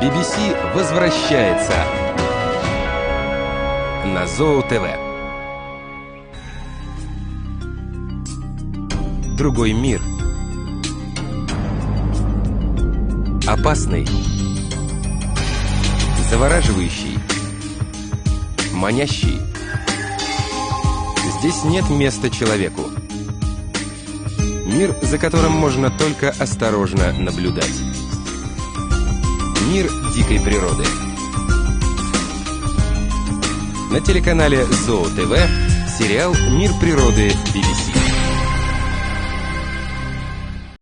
BBC возвращается на Зоо ТВ. Другой мир. Опасный. Завораживающий. Манящий. Здесь нет места человеку. Мир, за которым можно только осторожно наблюдать. Мир дикой природы. На телеканале Зоо ТВ сериал «Мир природы» BBC.